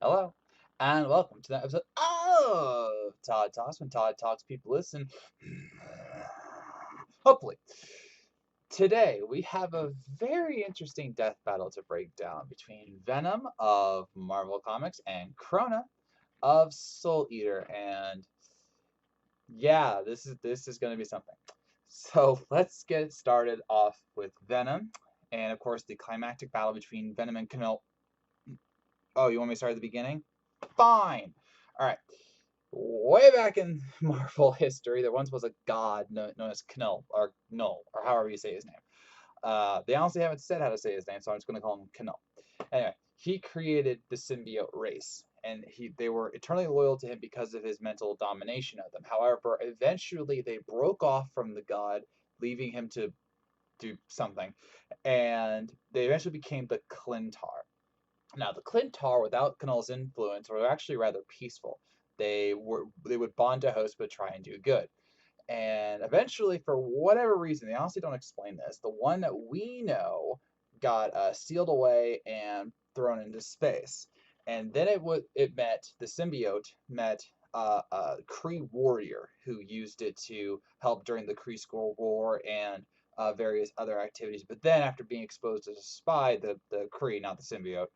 Hello, and welcome to that episode of Todd Talks. When Todd talks, people listen. Hopefully. Today, we have a very interesting death battle to break down between Venom of Marvel Comics and Crona of Soul Eater. And yeah, this is going to be something. So let's get started off with Venom. And of course, the climactic battle between Venom and Camille. Oh, you want me to start at the beginning? Fine. All right. Way back in Marvel history, there once was a god known as Knull, or Null, or however you say his name. They honestly haven't said how to say his name, so I'm just going to call him Knull. Anyway, he created the symbiote race, and they were eternally loyal to him because of his mental domination of them. However, eventually they broke off from the god, leaving him to do something, and they eventually became the Clintar. Now, the Clintar, without Knull's influence, were actually rather peaceful. They would bond to host but try and do good. And eventually, for whatever reason, they honestly don't explain this. The one that we know got sealed away and thrown into space. And then the symbiote met a Kree warrior who used it to help during the Kree Skull War and various other activities. But then, after being exposed as a spy, the Kree, not the symbiote,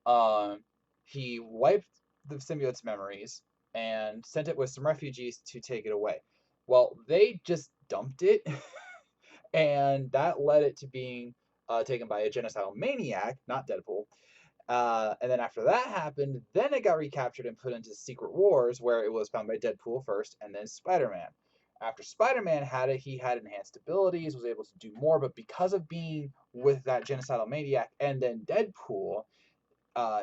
um, he wiped the symbiote's memories and sent it with some refugees to take it away. Well, they just dumped it, and that led it to being taken by a genocidal maniac, not Deadpool. And then after that happened, then it got recaptured and put into Secret Wars, where it was found by Deadpool first, and then Spider-Man. After Spider-Man had it, he had enhanced abilities, was able to do more, but because of being with that genocidal maniac and then Deadpool,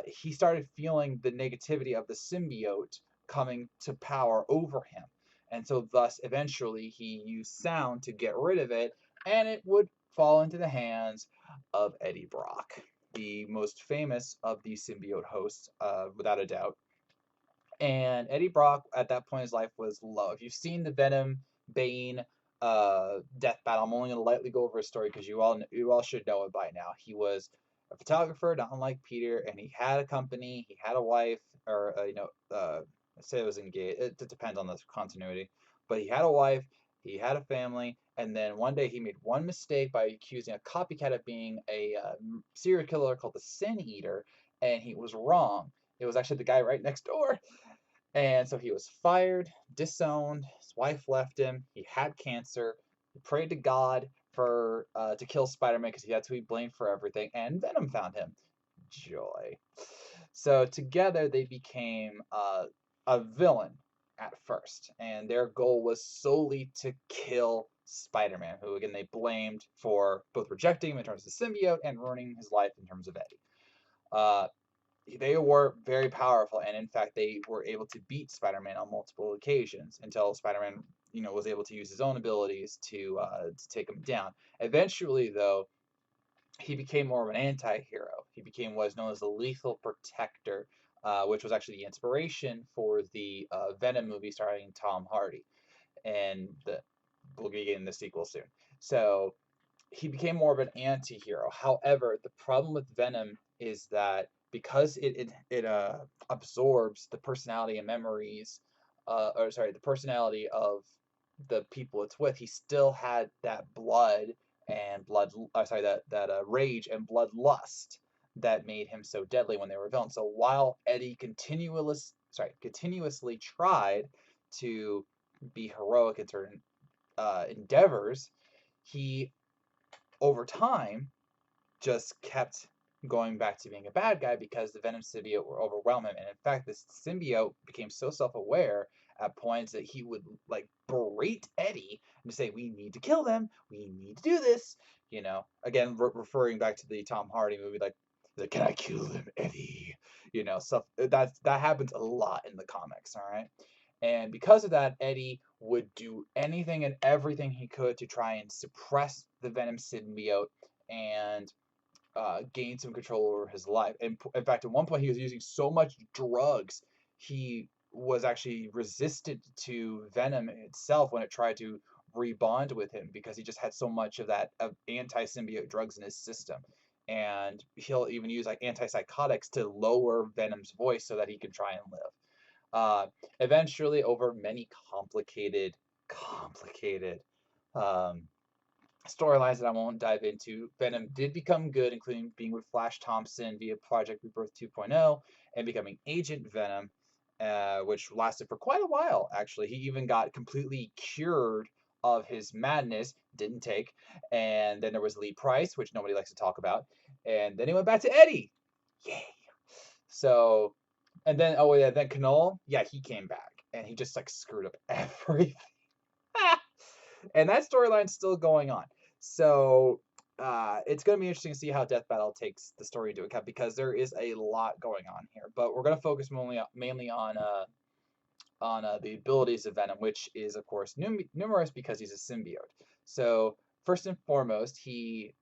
he started feeling the negativity of the symbiote coming to power over him. And so, thus, eventually, he used sound to get rid of it, and it would fall into the hands of Eddie Brock, the most famous of the symbiote hosts, without a doubt. And Eddie Brock, at that point in his life, was low. If you've seen the Venom Bane death battle, I'm only going to lightly go over his story because you all should know it by now. He was a photographer, not unlike Peter, and he had a company, he had a wife, or let's say it was engaged. It depends on the continuity, but he had a wife, he had a family, and then one day he made one mistake by accusing a copycat of being a serial killer called the Sin Eater, and he was wrong. It was actually the guy right next door. And so he was fired, disowned. His wife left him. He had cancer. He prayed to God for to kill Spider-Man because that's who he blamed for everything. And Venom found him. Joy. So together they became a villain at first, and their goal was solely to kill Spider-Man, who again they blamed for both rejecting him in terms of the symbiote and ruining his life in terms of Eddie. Uh, they were very powerful, and in fact, they were able to beat Spider-Man on multiple occasions until Spider-Man, was able to use his own abilities to take him down. Eventually, though, he became more of an anti-hero. He became what is known as the Lethal Protector, which was actually the inspiration for the Venom movie starring Tom Hardy, and we'll be getting the sequel soon. So he became more of an anti-hero. However, the problem with Venom is that because it absorbs the personality and memories, or sorry, the personality of the people it's with, he still had that rage and bloodlust that made him so deadly when they were villains. So while Eddie continuously tried to be heroic in certain endeavors, he over time just kept going back to being a bad guy because the Venom symbiote would overwhelm him. And in fact, this symbiote became so self-aware at points that he would like berate Eddie and say, "We need to kill them. We need to do this." Again, referring back to the Tom Hardy movie, like, "Can I kill them, Eddie?" Stuff that happens a lot in the comics. All right. And because of that, Eddie would do anything and everything he could to try and suppress the Venom symbiote and gain some control over his life. And in fact, at one point, he was using so much drugs, he was actually resistant to Venom itself when it tried to rebond with him because he just had so much of that of anti-symbiote drugs in his system. and he'll even use like antipsychotics to lower Venom's voice so that he can try and live. Uh, Eventually, over many complicated um, storylines that I won't dive into, Venom did become good, including being with Flash Thompson via Project Rebirth 2.0 and becoming Agent Venom, which lasted for quite a while, actually. He even got completely cured of his madness, didn't take. And then there was Lee Price, which nobody likes to talk about. And then he went back to Eddie. Yay. So, and then, oh, yeah, then Knoll, yeah, he came back and he just like screwed up everything. And that storyline's still going on. So it's going to be interesting to see how Death Battle takes the story into account because there is a lot going on here. But we're going to focus mainly on the abilities of Venom, which is of course numerous because he's a symbiote. So first and foremost, he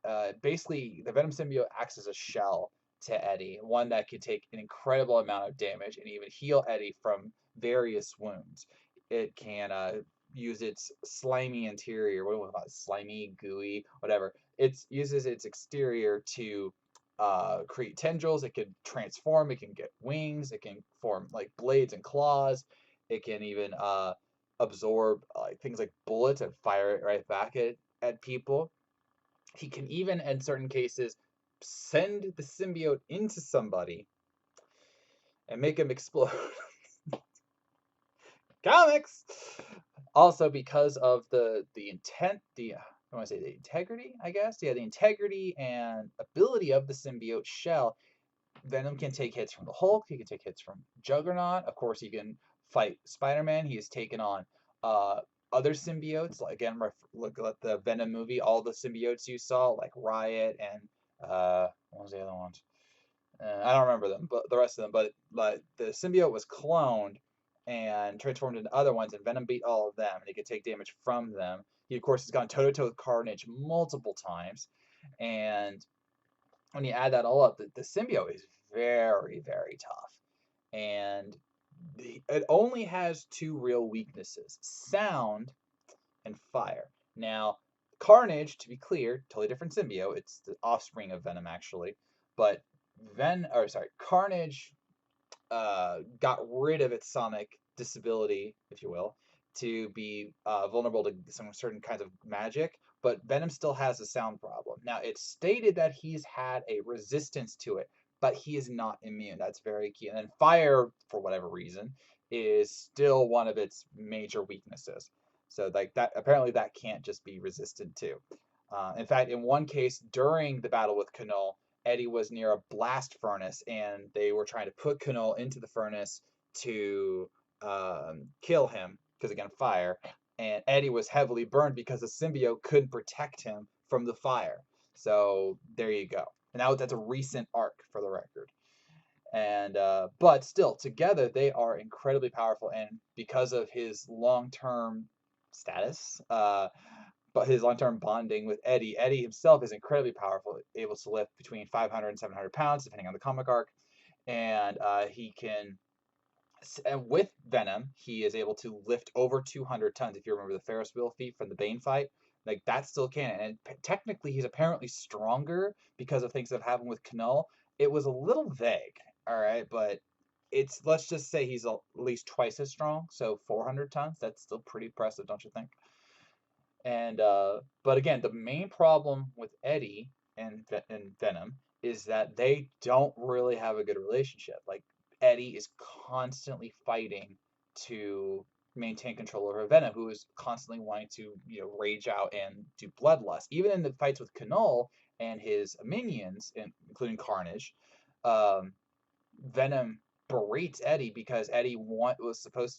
basically the Venom symbiote acts as a shell to Eddie, one that can take an incredible amount of damage and even heal Eddie from various wounds. It can use its slimy interior, what do we call it? Slimy, gooey, whatever. It uses its exterior to create tendrils. It can transform. It can get wings. It can form like blades and claws. It can even absorb things like bullets and fire it right back at people. He can even, in certain cases, send the symbiote into somebody and make him explode. Comics. Also, because of the intent, I want to say the integrity, I guess, yeah, the integrity and ability of the symbiote shell, Venom can take hits from the Hulk. He can take hits from Juggernaut. Of course, he can fight Spider-Man. He has taken on uh, other symbiotes. Like again, look at the Venom movie. All the symbiotes you saw, like Riot and what was the other ones? I don't remember them, but the rest of them. But like the symbiote was cloned and transformed into other ones, and Venom beat all of them, and he could take damage from them. He of course has gone toe to toe with Carnage multiple times, and when you add that all up, the symbiote is very, very tough. And it only has two real weaknesses: sound and fire. Now, Carnage, to be clear, totally different symbiote. It's the offspring of Venom, actually. But Carnage got rid of its sonic disability, if you will, to be vulnerable to some certain kinds of magic. But Venom still has a sound problem. Now, it's stated that he's had a resistance to it, but he is not immune. That's very key. And then fire, for whatever reason, is still one of its major weaknesses. So, like that, apparently, that can't just be resistant to. In fact, in one case during the battle with Knoll, Eddie was near a blast furnace, and they were trying to put Knoll into the furnace to kill him because again, fire. And Eddie was heavily burned because the symbiote couldn't protect him from the fire. So there you go. And that's a recent arc for the record. And but still, together they are incredibly powerful, and because of his long-term status, but his long-term bonding with Eddie. Eddie himself is incredibly powerful, able to lift between 500 and 700 pounds, depending on the comic arc. And he can, and with Venom, he is able to lift over 200 tons. If you remember the Ferris wheel feat from the Bane fight, like that's still canon. And technically, he's apparently stronger because of things that have happened with Knoll. It was a little vague, all right, but it's let's just say he's at least twice as strong. So 400 tons, that's still pretty impressive, don't you think? And but again, the main problem with Eddie and Venom is that they don't really have a good relationship. Like Eddie is constantly fighting to maintain control over Venom, who is constantly wanting to, rage out and do bloodlust. Even in the fights with Knoll and his minions, including Carnage, um, Venom berates Eddie because Eddie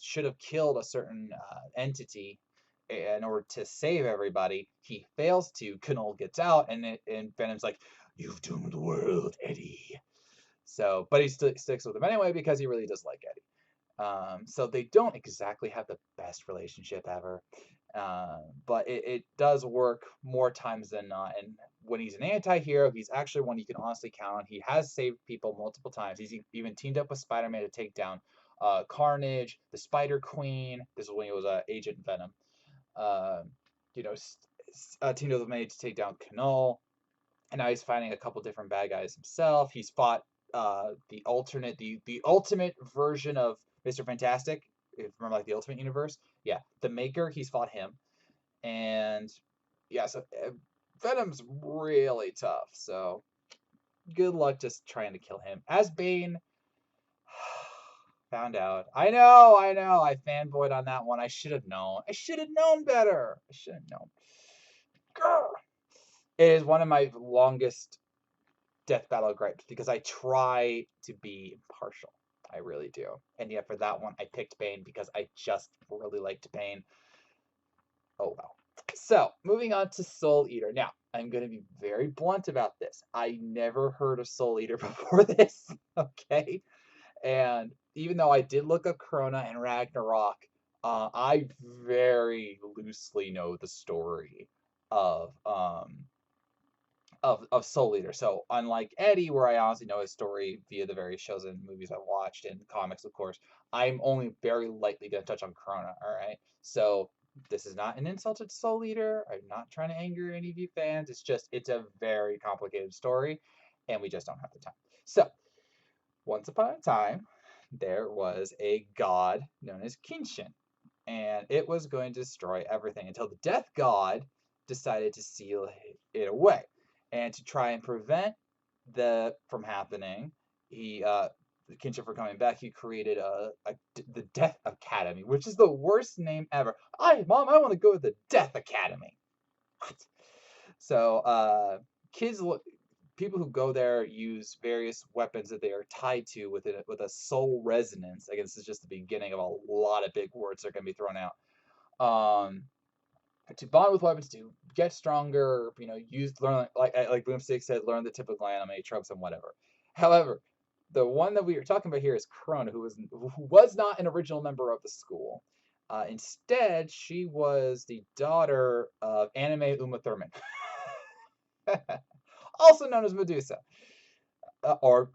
should have killed a certain entity in order to save everybody. He fails to. Knoll gets out, and Venom's like, "You've doomed the world, Eddie." So, but he still sticks with him anyway because he really does like Eddie. So they don't exactly have the best relationship ever. But it does work more times than not. And when he's an anti-hero, he's actually one you can honestly count on. He has saved people multiple times. He's even teamed up with Spider-Man to take down Carnage, the Spider Queen. This is when he was Agent Venom. Uh, you know, teamed up with May to take down Knoll. and now he's fighting a couple different bad guys himself. He's fought the ultimate version of Mr. Fantastic. If you remember, like the Ultimate Universe, yeah, the Maker. He's fought him, and yeah, so Venom's really tough. So good luck just trying to kill him. As Bane, found out. I know. I fanboyed on that one. I should have known. I should have known better. I should have known. Grr. It is one of my longest death battle gripes because I try to be impartial. I really do. And yet for that one, I picked Bane because I just really liked Bane. Oh well. So moving on to Soul Eater. Now, I'm going to be very blunt about this. I never heard of Soul Eater before this. Okay. And even though I did look up Crona and Ragnarok, I very loosely know the story of of Soul Eater. So unlike Eddie, where I honestly know his story via the various shows and movies I've watched and comics, of course, I'm only very lightly going to touch on Crona. All right. So this is not an insult to Soul Eater. I'm not trying to anger any of you fans. It's a very complicated story, and we just don't have the time. So once upon a time, there was a god known as Kinshin, and it was going to destroy everything until the death god decided to seal it away. And to try and prevent the from happening, he Kinshin from coming back, he created the Death Academy, which is the worst name ever. Mom, I want to go to the Death Academy. What? So kids people who go there use various weapons that they are tied to with a soul resonance. I guess this is just the beginning of a lot of big words that are going to be thrown out. To bond with weapons, to get stronger, learn like Boomstick said, learn the typical anime tropes and whatever. However, the one that we are talking about here is Crona, who was not an original member of the school. Instead, she was the daughter of anime Uma Thurman, also known as Medusa, or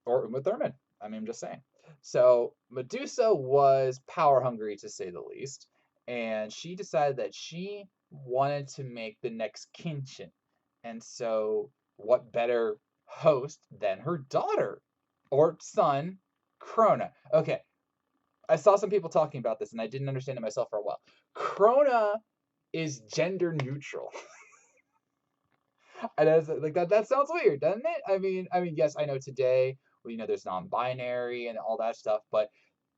Uma Thurman. I mean, I'm just saying. So Medusa was power hungry to say the least, and she decided that she wanted to make the next Kinshin. And so, what better host than her daughter or son, Crona? Okay, I saw some people talking about this, and I didn't understand it myself for a while. Crona is gender neutral. And I was like, that sounds weird, doesn't it? I mean, yes, I know today, well, there's non-binary and all that stuff, but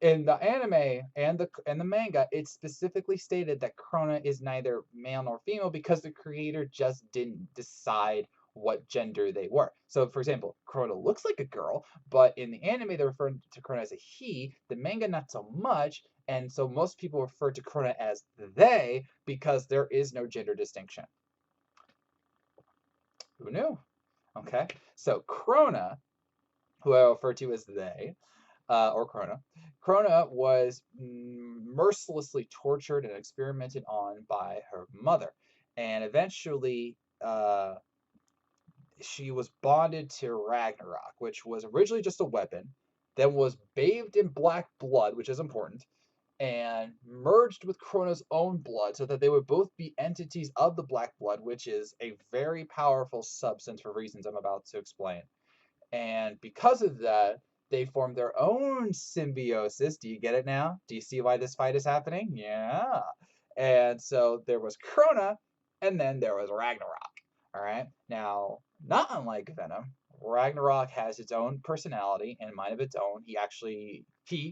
in the anime and the manga, it's specifically stated that Crona is neither male nor female because the creator just didn't decide what gender they were. So, for example, Crona looks like a girl, but in the anime, they're referring to Crona as a he. The manga, not so much, and so most people refer to Crona as they because there is no gender distinction. Who knew? Okay, so Crona, who I refer to as they, or Crona, Crona was mercilessly tortured and experimented on by her mother, and eventually she was bonded to Ragnarok, which was originally just a weapon, then was bathed in black blood, which is important, and merged with Crona's own blood so that they would both be entities of the black blood, which is a very powerful substance for reasons I'm about to explain. And because of that, they formed their own symbiosis. Do you get it now? Do you see why this fight is happening? Yeah. And so there was Crona, and then there was Ragnarok. All right. Now, not unlike Venom, Ragnarok has its own personality and mind of its own.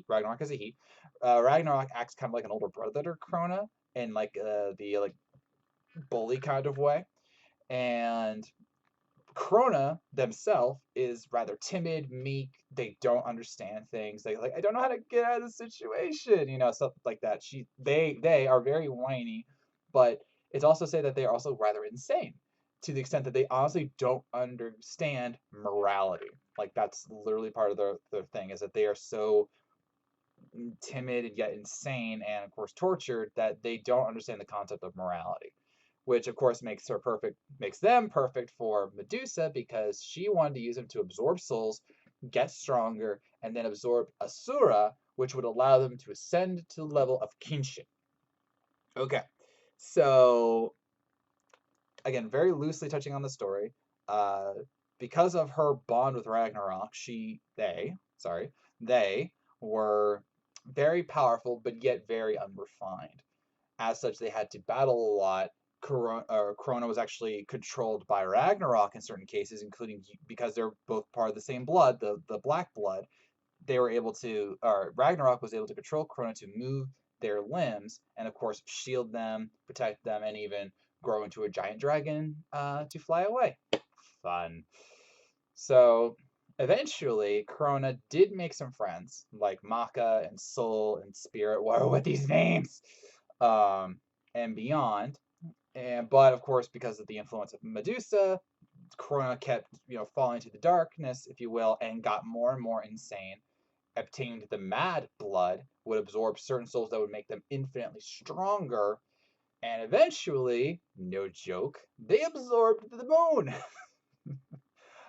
Ragnarok is a he. Ragnarok acts kind of like an older brother to Crona in like the like bully kind of way. And Crona themselves is rather timid, meek. They don't understand things. They like, I don't know how to get out of the situation, stuff like that. They are very whiny, but it's also said that they are also rather insane to the extent that they honestly don't understand morality. Like that's literally part of their thing is that they are so timid and yet insane and of course tortured that they don't understand the concept of morality, which of course makes them perfect for Medusa because she wanted to use them to absorb souls, get stronger, and then absorb Asura, which would allow them to ascend to the level of Kinshin. Okay, so again, very loosely touching on the story. uh, because of her bond with Ragnarok, they were very powerful, but yet very unrefined. As such, they had to battle a lot. Crona was actually controlled by Ragnarok in certain cases, including because they're both part of the same blood, the black blood. They were able to, or Ragnarok was able to control Crona to move their limbs, and of course shield them, protect them, and even grow into a giant dragon to fly away. Fun. So eventually, Crona did make some friends, like Maka and Soul and Spirit. What are with these names? Um, and beyond. But of course, because of the influence of Medusa, Crona kept, falling to the darkness, if you will, and got more and more insane. Obtained the mad blood, would absorb certain souls that would make them infinitely stronger, and eventually, no joke, they absorbed the moon.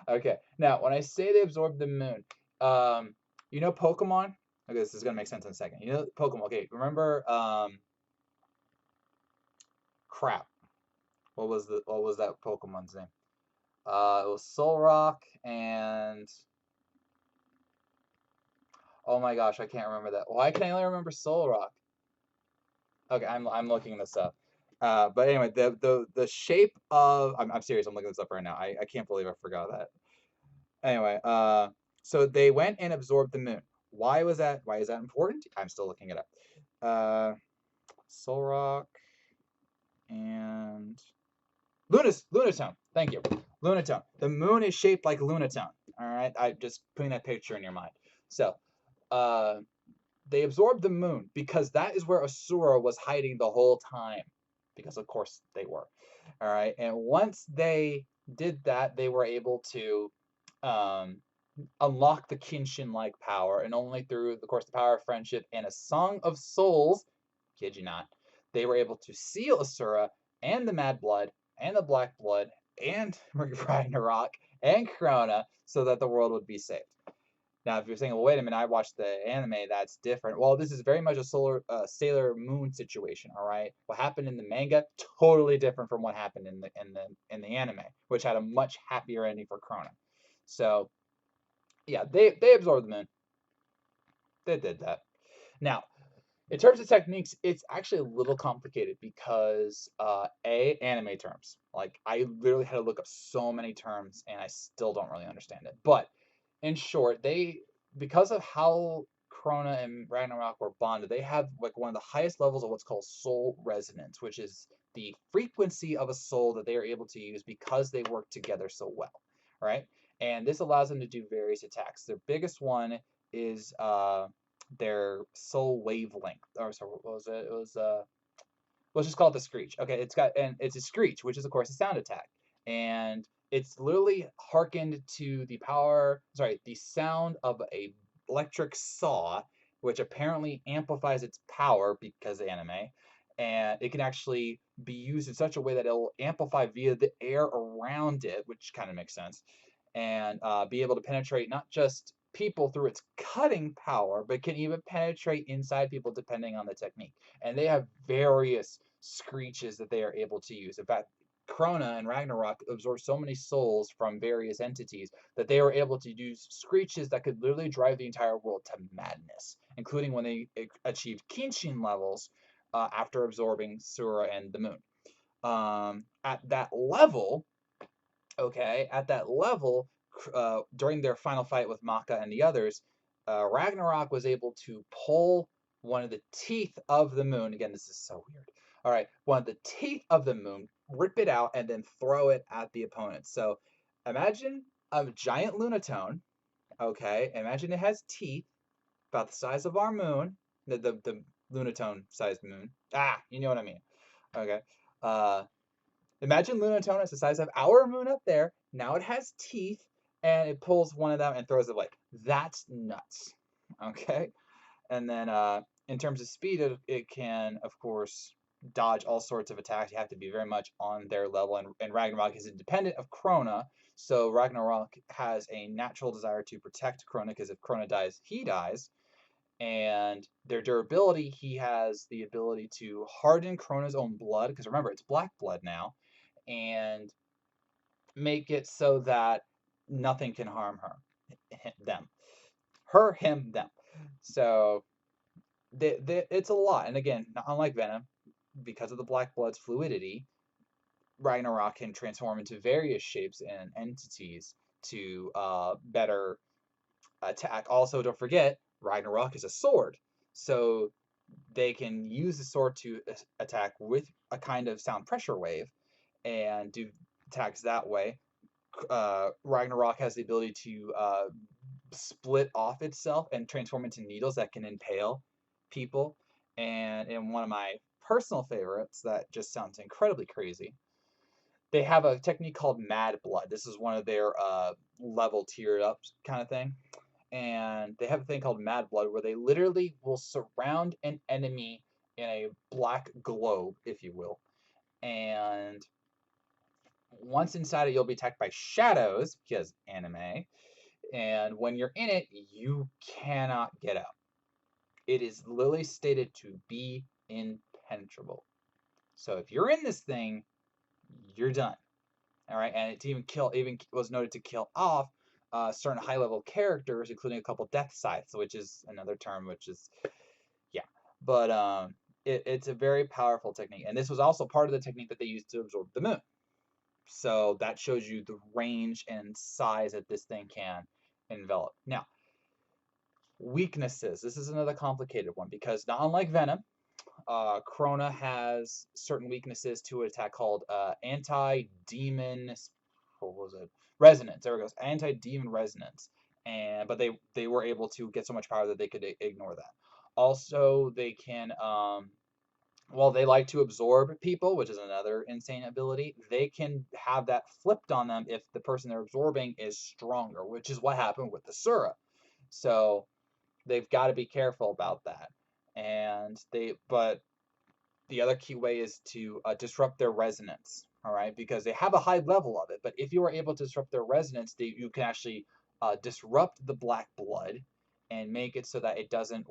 Okay, now when I say they absorbed the moon, Pokemon. Okay, this is gonna make sense in a second. Pokemon. Okay, remember crap. What was that Pokemon's name? It was Solrock and oh my gosh, I can't remember that. Why can I only remember Solrock? Okay, I'm looking this up. But anyway, the shape of I'm serious. I'm looking this up right now. I can't believe I forgot that. Anyway, so they went and absorbed the moon. Why was that? Why is that important? I'm still looking it up. Uh, Solrock and Lunatone. Thank you, Lunatone. The moon is shaped like Lunatone. All right, I just putting that picture in your mind. So, uh, they absorbed the moon because that is where Asura was hiding the whole time. Because of course they were. All right, and once they did that, they were able to um, unlock the Kinshin-like power, and only through, of course, the power of friendship and a Song of Souls, kid you not, they were able to seal Asura and the Mad Blood and the Black Blood and Ragnarok and Crona so that the world would be saved. Now, if you're saying, well, wait a minute, I watched the anime, that's different. Well, this is very much a Sailor Moon situation, all right? What happened in the manga, totally different from what happened in the anime, which had a much happier ending for Crona. So, yeah, they absorbed the moon. They did that. Now, in terms of techniques, it's actually a little complicated because anime terms. Like I literally had to look up so many terms and I still don't really understand it. But in short, because of how Krona and Ragnarok were bonded, they have like one of the highest levels of what's called soul resonance, which is the frequency of a soul that they are able to use because they work together so well, right? And this allows them to do various attacks. Their biggest one is their soul wavelength. Or sorry, what was it? It was let's just call it the screech. Okay, it's a screech, which is of course a sound attack, and it's literally hearkened to the sound of a electric saw, which apparently amplifies its power because of anime, and it can actually be used in such a way that it'll amplify via the air around it, which kind of makes sense, and be able to penetrate not just people through its cutting power, but can even penetrate inside people depending on the technique. And they have various screeches that they are able to use. In fact, Krona and Ragnarok absorb so many souls from various entities that they were able to use screeches that could literally drive the entire world to madness, including when they achieved Kinshin levels after absorbing Sura and the moon. At that level, during their final fight with Maka and the others, Ragnarok was able to pull one of the teeth of the moon. Again, this is so weird. All right, one of the teeth of the moon, rip it out, and then throw it at the opponent. So imagine a giant lunatone. Okay, imagine it has teeth about the size of our moon, the lunatone sized moon. You know what I mean. Okay. Uh, Imagine Lunatone is the size of our moon up there. Now it has teeth, and it pulls one of them and throws it away. That's nuts. Okay? And then in terms of speed, it can, of course, dodge all sorts of attacks. You have to be very much on their level. And Ragnarok is independent of Krona, so Ragnarok has a natural desire to protect Krona, because if Krona dies, he dies. And their durability, he has the ability to harden Krona's own blood, because remember, it's black blood now, and make it so that nothing can harm her, them, her, him, them. So it's a lot. And again, not unlike Venom, because of the Black Blood's fluidity, Ragnarok can transform into various shapes and entities to better attack. Also, don't forget, Ragnarok is a sword. So they can use the sword to attack with a kind of sound pressure wave and do attacks that way. Ragnarok has the ability to split off itself and transform into needles that can impale people. And in one of my personal favorites, that just sounds incredibly crazy, they have a technique called Mad Blood. This is one of their level tiered up kind of thing. And they have a thing called Mad Blood where they literally will surround an enemy in a black globe, if you will. And once inside it, you'll be attacked by shadows, because anime. And when you're in it, you cannot get out. It is literally stated to be impenetrable. So if you're in this thing, you're done. All right, and it even was noted to kill off certain high level characters, including a couple death scythes, which is another term, which is yeah. But it's a very powerful technique, and this was also part of the technique that they used to absorb the moon. So that shows you the range and size that this thing can envelop. Now, weaknesses. This is another complicated one because not unlike Venom, Crona has certain weaknesses to an attack called anti-demon. What was it? Resonance. There it goes. Anti-demon resonance. But they were able to get so much power that they could ignore that. Also, they can while they like to absorb people, which is another insane ability, they can have that flipped on them if the person they're absorbing is stronger, which is what happened with the Sura. So they've got to be careful about that. But the other key way is to disrupt their resonance, all right? Because they have a high level of it, but if you are able to disrupt their resonance, you can actually disrupt the black blood and make it so that it doesn't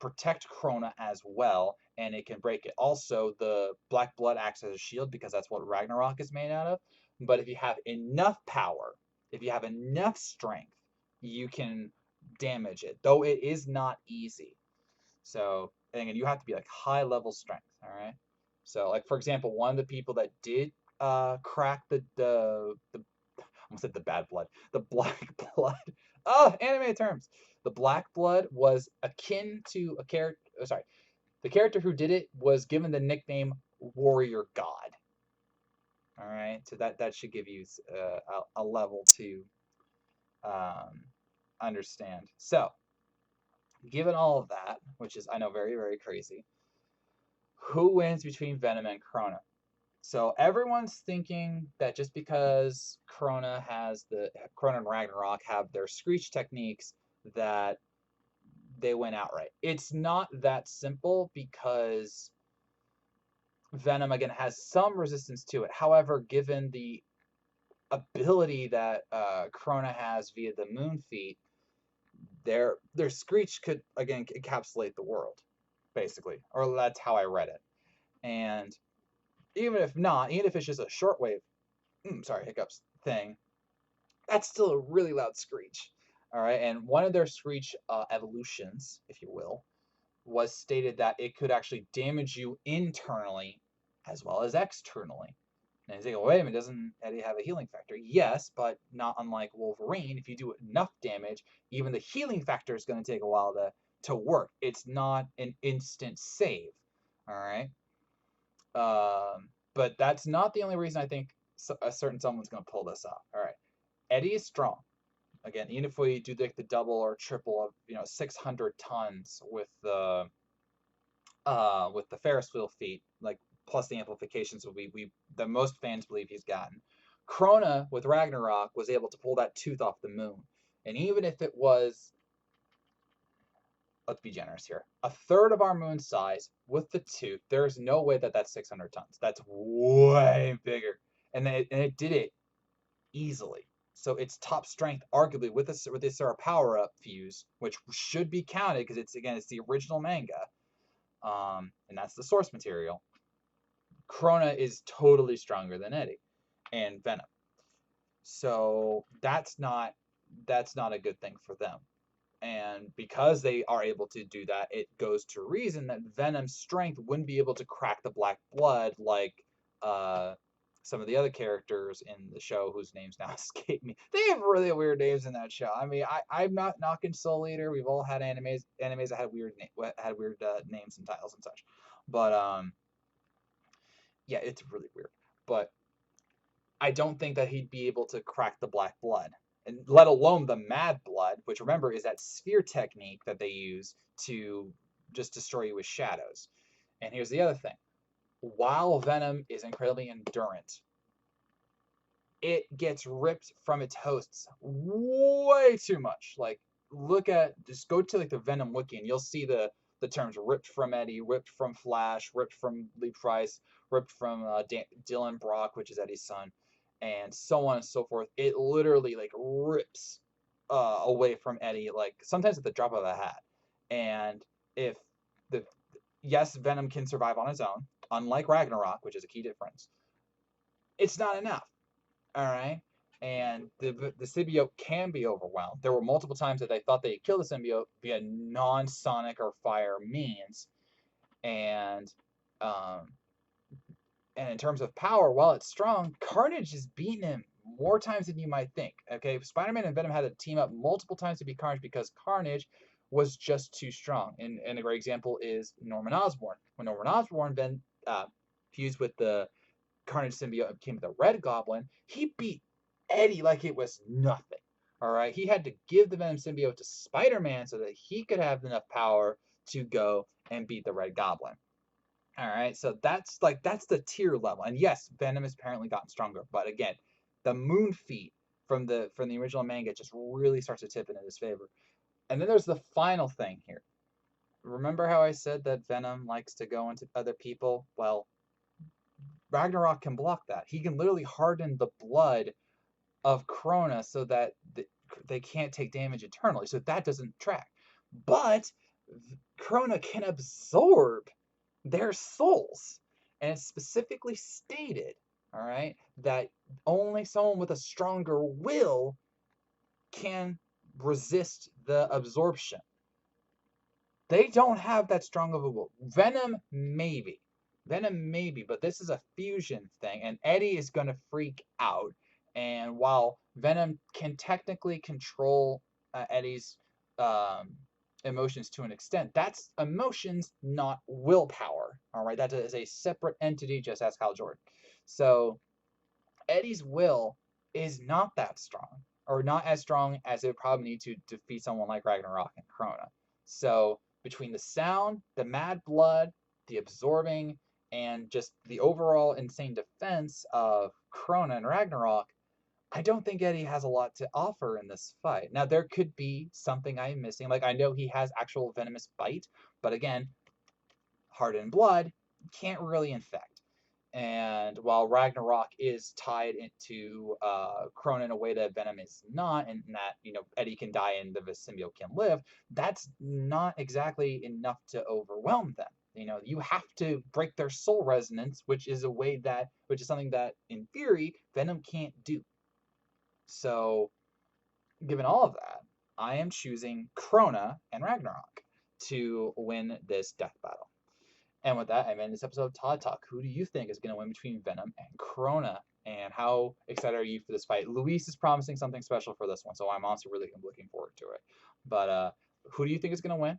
protect Crona as well, and it can break it. Also, the black blood acts as a shield because that's what Ragnarok is made out of. But if you have enough power, if you have enough strength, you can damage it, though it is not easy. So, and again, you have to be like high level strength, all right? So, like for example, one of the people that did crack the I almost said the bad blood, the black blood. Oh, anime terms. The black blood was akin to a character. Oh, sorry, the character who did it was given the nickname Warrior God. All right, so that should give you a level to um, understand. So, given all of that, which is I know very very crazy, who wins between Venom and Crona? So everyone's thinking that just because Crona and Ragnarok have their screech techniques that they win outright. It's not that simple because Venom again has some resistance to it. However, given the ability that Crona has via the Moon Feet, their screech could again encapsulate the world, basically, or that's how I read it. And even if not, even if it's just a shortwave, sorry, hiccups thing, that's still a really loud screech. All right, and one of their screech evolutions, if you will, was stated that it could actually damage you internally as well as externally. And you say, well, wait a minute, doesn't Eddie have a healing factor? Yes, but not unlike Wolverine. If you do enough damage, even the healing factor is going to take a while to work. It's not an instant save. All right. But that's not the only reason I think a certain someone's going to pull this off. All right. Eddie is strong. Again, even if we do like the double or triple of 600 tons with the Ferris wheel feat, like plus the amplifications we the most fans believe he's gotten. Crona with Ragnarok was able to pull that tooth off the moon, and even if it was, let's be generous here, a third of our moon size with the tooth, there's no way that that's 600 tons. That's way bigger, and it did it easily. So its top strength, arguably with this power up fuse, which should be counted because it's the original manga, and that's the source material. Crona is totally stronger than Eddie and Venom. So that's not a good thing for them. And because they are able to do that, it goes to reason that Venom's strength wouldn't be able to crack the black blood like uh, some of the other characters in the show whose names now escape me. They have really weird names in that show. I mean, I'm not knocking Soul Eater. We've all had animes that had weird names and titles and such. But yeah, it's really weird. But I don't think that he'd be able to crack the black blood, and let alone the mad blood, which remember is that sphere technique that they use to just destroy you with shadows. And here's the other thing. While Venom is incredibly endurant, it gets ripped from its hosts way too much. Like, just go to like the Venom wiki and you'll see the terms ripped from Eddie, ripped from Flash, ripped from Lee Price, ripped from Dylan Brock, which is Eddie's son, and so on and so forth. It literally like rips away from Eddie, like sometimes at the drop of a hat. And if the yes, Venom can survive on his own, unlike Ragnarok, which is a key difference. It's not enough. All right. And the symbiote can be overwhelmed. There were multiple times that they thought they had killed the symbiote via non-sonic or fire means. And um, and in terms of power, while it's strong, Carnage has beaten him more times than you might think. Okay, Spider-Man and Venom had to team up multiple times to beat Carnage because Carnage was just too strong. And a great example is Norman Osborn. When Norman Osborn then fused with the Carnage symbiote became the Red Goblin, he beat Eddie like it was nothing. All right, he had to give the Venom symbiote to Spider-Man so that he could have enough power to go and beat the Red Goblin. All right, so that's the tier level, and yes, Venom has apparently gotten stronger, but again, the Moon feat from the original manga just really starts to tip in his favor. And then there's the final thing here. Remember how I said that Venom likes to go into other people? Well, Ragnarok can block that. He can literally harden the blood of Crona so that they can't take damage eternally. So that doesn't track. But Crona can absorb their souls. And it's specifically stated, all right, that only someone with a stronger will can resist the absorption. They don't have that strong of a will. Venom, maybe. Venom, maybe, but this is a fusion thing, and Eddie is going to freak out. And while Venom can technically control Eddie's um, emotions to an extent, that's emotions, not willpower. All right, that is a separate entity, just as Hal Jordan. So Eddie's will is not that strong, or not as strong as it would probably need to defeat someone like Ragnarok and Crona. So between the sound, the mad blood, the absorbing, and just the overall insane defense of Crona and Ragnarok, I don't think Eddie has a lot to offer in this fight. Now there could be something I'm missing. Like I know he has actual venomous bite, but again, hardened blood can't really infect. And while Ragnarok is tied into Crona in a way that Venom is not, and that Eddie can die and the symbiote can live, that's not exactly enough to overwhelm them. You have to break their soul resonance, which is something that in theory Venom can't do. So, given all of that, I am choosing Crona and Ragnarok to win this death battle. And with that, I'm in this episode of Todd Talk. Who do you think is going to win between Venom and Crona? And how excited are you for this fight? Luis is promising something special for this one, so I'm also really looking forward to it. But who do you think is going to win,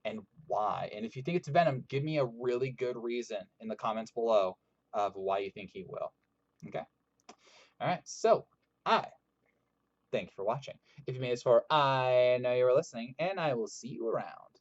and why? And if you think it's Venom, give me a really good reason in the comments below of why you think he will. Okay? All right, so I thank you for watching. If you made this far, I know you were listening, and I will see you around.